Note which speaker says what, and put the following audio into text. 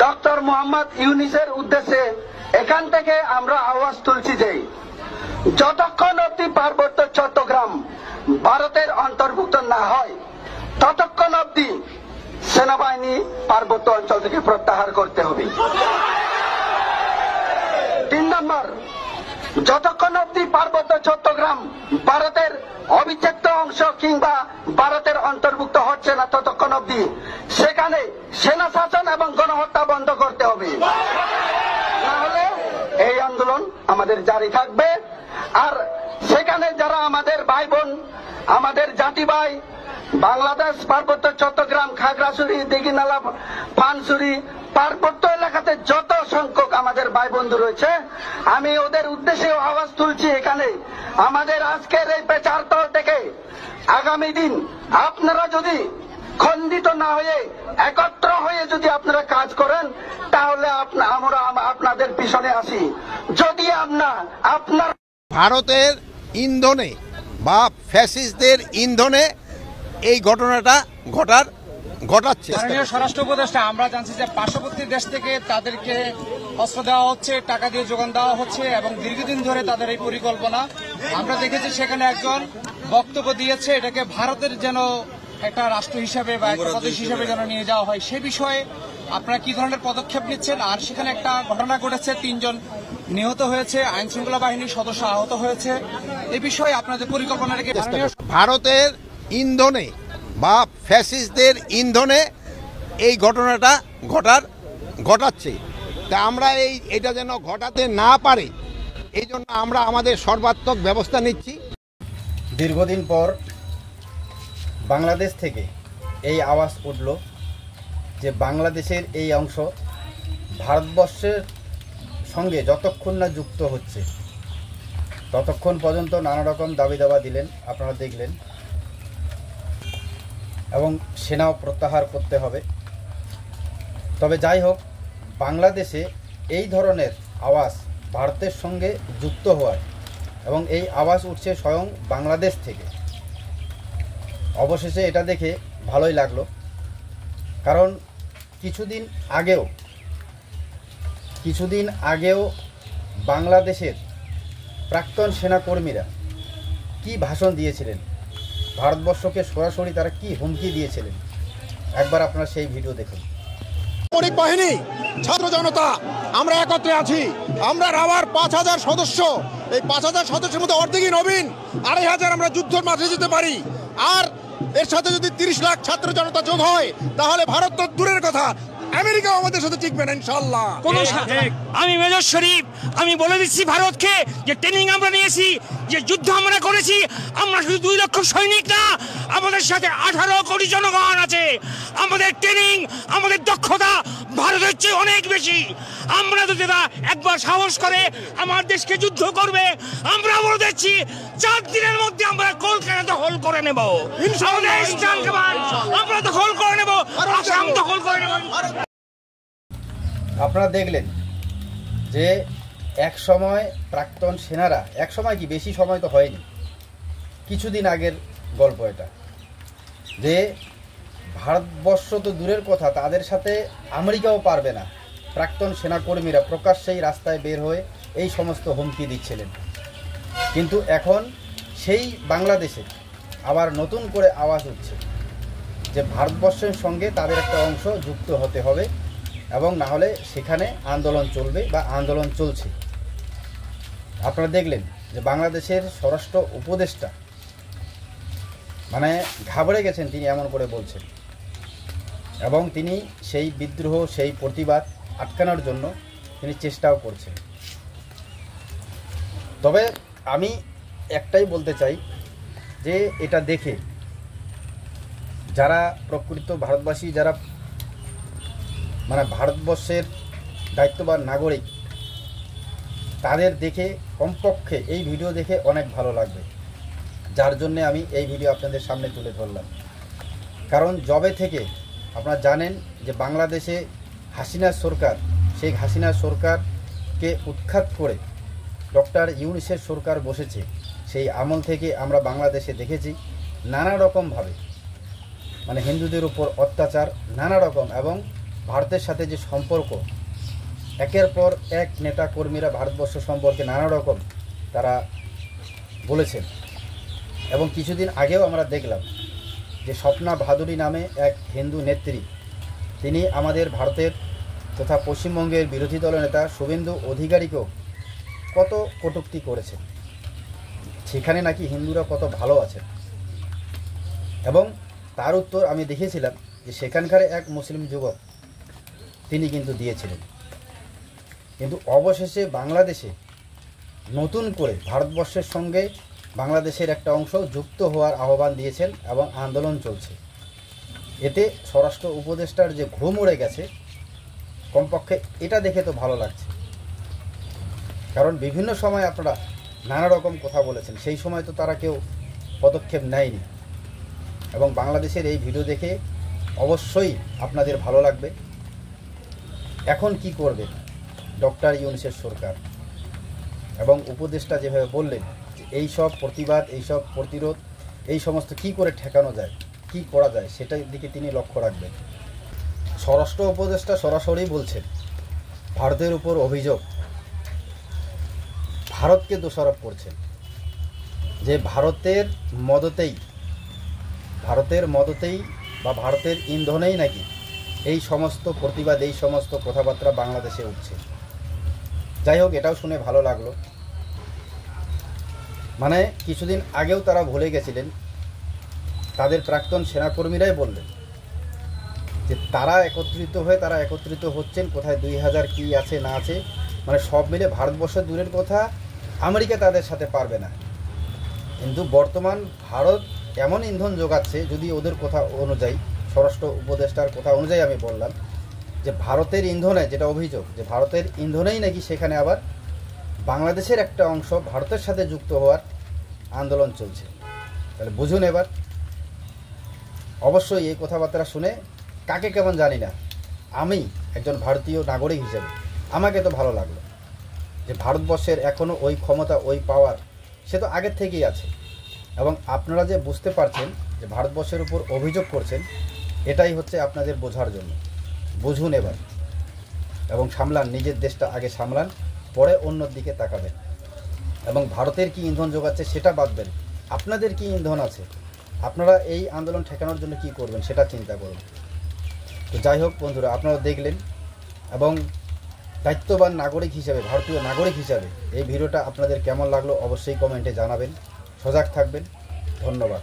Speaker 1: Doctor Mohammad ইউনূসের উদ্দেশ্যে এখান থেকে আমরা আওয়াজ তুলছি যে যতক্ষণ অবধি পার্বত্য চট্টগ্রাম ভারতের অন্তর্ভুক্ত না হয় ততক্ষণ অবধি সেনাবাহিনী পার্বত্য অঞ্চল থেকে প্রত্যাহার করতে হবে। 3 নম্বর, যতক্ষণ অবধি পার্বত্য চট্টগ্রাম ভারতের অবিচ্ছেদ্য অংশ কিংবা ভারতের অন্তর্ভুক্ত হচ্ছে না ততক্ষণ অবধি সেখানে সেনা শাসন এবং গণহত্যা বন্ধ করতে হবে, না হলে এই আন্দোলন আমাদের জারি থাকবে। আর সেখানে যারা আমাদের ভাই বোন, আমাদের জাতি ভাই, বাংলাদেশ পার্বত্য চট্টগ্রাম, খাগড়াছড়ি, দিঘিনালা, পানছড়ি পার্বত্য এলাকাতে যত সংখ্যক আমাদের ভাই বন্ধু রয়েছে, আমি ওদের উদ্দেশ্যে আওয়াজ তুলছি এখানে আমাদের আজকের এই প্রচার দল থেকে আগামী দিন আপনারা যদি খণ্ডিত না হয়ে একত্র হয়ে যদি আপনারা কাজ করেন তাহলে আমরা আপনাদের পিছনে আসি। যদি আপনার
Speaker 2: ভারতের ইন্ধনে বা ফ্যাসিস্টদের ইন্ধনে এই ঘটনাটা ঘটাচ্ছে।
Speaker 3: মাননীয় স্বরাষ্ট্র উপদেষ্টা, আমরা জানছি যে পার্শ্ববর্তী দেশ থেকে তাদেরকে অস্ত্র দেওয়া হচ্ছে, টাকা দিয়ে যোগান দেওয়া হচ্ছে এবং দীর্ঘদিন ধরে তাদের এই পরিকল্পনা। আমরা দেখেছি সেখানে একজন বক্তব্য দিয়েছে এটাকে ভারতের যেন একটা রাষ্ট্র হিসাবে বা একটা প্রদেশ হিসাবে যেন নিয়ে যাওয়া হয়। সে বিষয়ে আপনারা কি ধরনের পদক্ষেপ নিচ্ছেন? আর সেখানে একটা ঘটনা ঘটেছে, 3 জন নিহত হয়েছে, আইন শৃঙ্খলা বাহিনীর সদস্য আহত হয়েছে। এই বিষয়ে আপনাদের পরিকল্পনা রেখে
Speaker 2: ভারতের ইন্ধনে বা ফ্যাসিস্টদের ইন্ধনে এই ঘটনাটা ঘটাচ্ছে। তা আমরা এটা যেন ঘটাতে না পারে এই জন্য আমরা আমাদের সর্বাত্মক ব্যবস্থা নিচ্ছি।
Speaker 4: দীর্ঘদিন পর বাংলাদেশ থেকে এই আওয়াজ উঠল যে বাংলাদেশের এই অংশ ভারতবর্ষের সঙ্গে যতক্ষণ না যুক্ত হচ্ছে ততক্ষণ পর্যন্ত নানা রকম দাবি দাবা দিলেন, আপনারা দেখলেন, এবং সেনাও প্রত্যাহার করতে হবে। তবে যাই হোক, বাংলাদেশে এই ধরনের আওয়াজ ভারতের সঙ্গে যুক্ত হওয়ার এবং এই আওয়াজ উঠছে স্বয়ং বাংলাদেশ থেকে, অবশেষে এটা দেখে ভালোই লাগলো। কারণ কিছুদিন আগেও বাংলাদেশের প্রাক্তন সেনাকর্মীরা কি ভাষণ দিয়েছিলেন, ভারতবর্ষকে সরাসরি তারা কি হুমকি দিয়েছিলেন, একবার আপনারা সেই ভিডিও দেখুন।
Speaker 5: সামরিক বাহিনী, ছাত্র জনতা, আমরা একত্রে আছি। আমরা রাওয়ার 5,000 সদস্য, এই 5,000 সদস্যের মধ্যে অর্ধেকই নবীন, 2,500 আমরা যুদ্ধের মাঠে যেতে পারি। আর এর সাথে যদি 30 লাখ ছাত্র জনতা যোগ হয় তাহলে ভারত তো দূরের কথা, আমেরিকাও আমাদের সাথে টিকবে না ইনশাআল্লাহ।
Speaker 6: আমি মেজর শরীফ, আমি বলে দিচ্ছি ভারতকে যে ট্রেনিং আমরা নিয়েছি, যে যুদ্ধ আমরা করেছি, আমরা শুধু 2 লক্ষ সৈনিক না, আমাদের সাথে 18 কোটি জনগণ আছে। আমাদের ট্রেনিং, আমাদের দক্ষতা ভারতের চেয়ে অনেক বেশি। আমরা যদি একবার সাহস করে আমার দেশকে যুদ্ধ করবে, আমরা বলে দিচ্ছি 4 দিনের মধ্যে আমরা কলকাতা দখল করে নেব। আমরা দখল করে নেব, আসাম দখল করে নেব।
Speaker 4: আপনারা দেখলেন যে এক সময় প্রাক্তন সেনারা, এক সময় কি বেশি সময় তো হয়নি, কিছুদিন আগের গল্প এটা, যে ভারতবর্ষ তো দূরের কথা, তাদের সাথে আমেরিকাও পারবে না। প্রাক্তন সেনাকর্মীরা প্রকাশ্যেই রাস্তায় বের হয়ে এই সমস্ত হুমকি দিচ্ছিলেন। কিন্তু এখন সেই বাংলাদেশে আবার নতুন করে আওয়াজ উঠছে যে ভারতবর্ষের সঙ্গে তাদের একটা অংশ যুক্ত হতে হবে এবং না হলে সেখানে আন্দোলন চলবে বা আন্দোলন চলছে। আপনারা দেখলেন যে বাংলাদেশের স্বরাষ্ট্র উপদেষ্টা মানে ঘাবড়ে গেছেন, তিনি এমন করে বলছেন, এবং তিনি সেই বিদ্রোহ, সেই প্রতিবাদ আটকানোর জন্য তিনি চেষ্টাও করছেন। তবে আমি একটাই বলতে চাই যে এটা দেখে যারা প্রকৃত ভারতবাসী, যারা মানে ভারতবর্ষের দায়িত্ববান নাগরিক, তাদের দেখে কমপক্ষে এই ভিডিও দেখে অনেক ভালো লাগবে, যার জন্যে আমি এই ভিডিও আপনাদের সামনে তুলে ধরলাম। কারণ জবে থেকে আপনারা জানেন যে বাংলাদেশে হাসিনা সরকার, শেখ হাসিনা সরকারকে উৎখাত করে ডক্টর ইউনূসের সরকার বসেছে, সেই আমল থেকে আমরা বাংলাদেশে দেখেছি নানা রকমভাবে মানে হিন্দুদের উপর অত্যাচার নানা রকম, এবং ভারতের সাথে যে সম্পর্ক, একের পর এক নেতা কর্মীরা ভারতবর্ষ সম্পর্কে নানা রকম তারা বলেছেন। এবং কিছুদিন আগেও আমরা দেখলাম যে স্বপ্না ভাদুরী নামে এক হিন্দু নেত্রী, তিনি আমাদের ভারতের তথা পশ্চিমবঙ্গের বিরোধী দলনেতা শুভেন্দু অধিকারীকেও কত কটূক্তি করেছেন। সেখানে নাকি হিন্দুরা কত ভালো আছেন। এবং তার উত্তর আমি দেখেছিলাম যে সেখানকার এক মুসলিম যুবক তিনি কিন্তু দিয়েছিলেন। কিন্তু অবশেষে বাংলাদেশে নতুন করে ভারতবর্ষের সঙ্গে বাংলাদেশের একটা অংশ যুক্ত হওয়ার আহ্বান দিয়েছেন এবং আন্দোলন চলছে। এতে স্বরাষ্ট্র উপদেষ্টার যে ঘুম উড়ে গেছে, কমপক্ষে এটা দেখে তো ভালো লাগছে। কারণ বিভিন্ন সময় আপনারা নানা রকম কথা বলেছেন, সেই সময় তো তারা কেউ পদক্ষেপ নেয়নি। এবং বাংলাদেশের এই ভিডিও দেখে অবশ্যই আপনাদের ভালো লাগবে। এখন কি করবে ডক্টর ইউনূসের সরকার এবং উপদেষ্টা যেভাবে বললেন যে এই সব প্রতিবাদ, এই সব প্রতিরোধ, এই সমস্ত কি করে ঠেকানো যায়, কি করা যায়, সেটার দিকে তিনি লক্ষ্য রাখবেন। স্বরাষ্ট্র উপদেষ্টা সরাসরি বলছেন ভারতের উপর অভিযোগ, ভারতকে দোষারোপ করছেন যে ভারতের মদতেই বা ভারতের ইন্ধনেই নাকি এই সমস্ত প্রতিবাদ, এই সমস্ত কথাবার্তা বাংলাদেশে উঠছে। যাই হোক, এটাও শুনে ভালো লাগলো। মানে কিছুদিন আগেও তারা ভুলে গেছিলেন, তাদের প্রাক্তন সেনাকর্মীরাই বললেন যে তারা একত্রিত হচ্ছেন, কোথায় 2000 কি আছে না আছে, মানে সব মিলে ভারতবর্ষ দূরের কথা, আমেরিকা তাদের সাথে পারবে না। কিন্তু বর্তমান ভারত এমন ইন্ধন যোগাচ্ছে, যদি ওদের কথা অনুযায়ী, স্বরাষ্ট্র উপদেষ্টার কথা অনুযায়ী আমি বললাম যে ভারতের ইন্ধনে, যেটা অভিযোগ যে ভারতের ইন্ধনেই নাকি সেখানে আবার বাংলাদেশের একটা অংশ ভারতের সাথে যুক্ত হওয়ার আন্দোলন চলছে। তাহলে বুঝুন এবার। অবশ্যই এই কথাবার্তা শুনে কাকে কেমন জানি না, আমি একজন ভারতীয় নাগরিক হিসেবে আমাকে তো ভালো লাগলো যে ভারতবর্ষের এখনও ওই ক্ষমতা, ওই পাওয়ার সে তো আগের থেকেই আছে। এবং আপনারা যে বুঝতে পারছেন যে ভারতবর্ষের উপর অভিযোগ করছেন, এটাই হচ্ছে আপনাদের বোঝার জন্য। বুঝুন এবার এবং সামলান, নিজের দেশটা আগে সামলান, পরে অন্যর দিকে তাকাবেন। এবং ভারতের কি ইন্ধন যোগাচ্ছে সেটা বাদবেন, আপনাদের কি ইন্ধন আছে, আপনারা এই আন্দোলন ঠেকানোর জন্য কি করবেন সেটা চিন্তা করুন। তো যাই হোক বন্ধুরা, আপনারা দেখলেন এবং দায়িত্ববান নাগরিক হিসেবে, ভারতীয় নাগরিক হিসাবে এই ভিডিওটা আপনাদের কেমন লাগলো অবশ্যই কমেন্টে জানাবেন। সজাগ থাকবেন। ধন্যবাদ।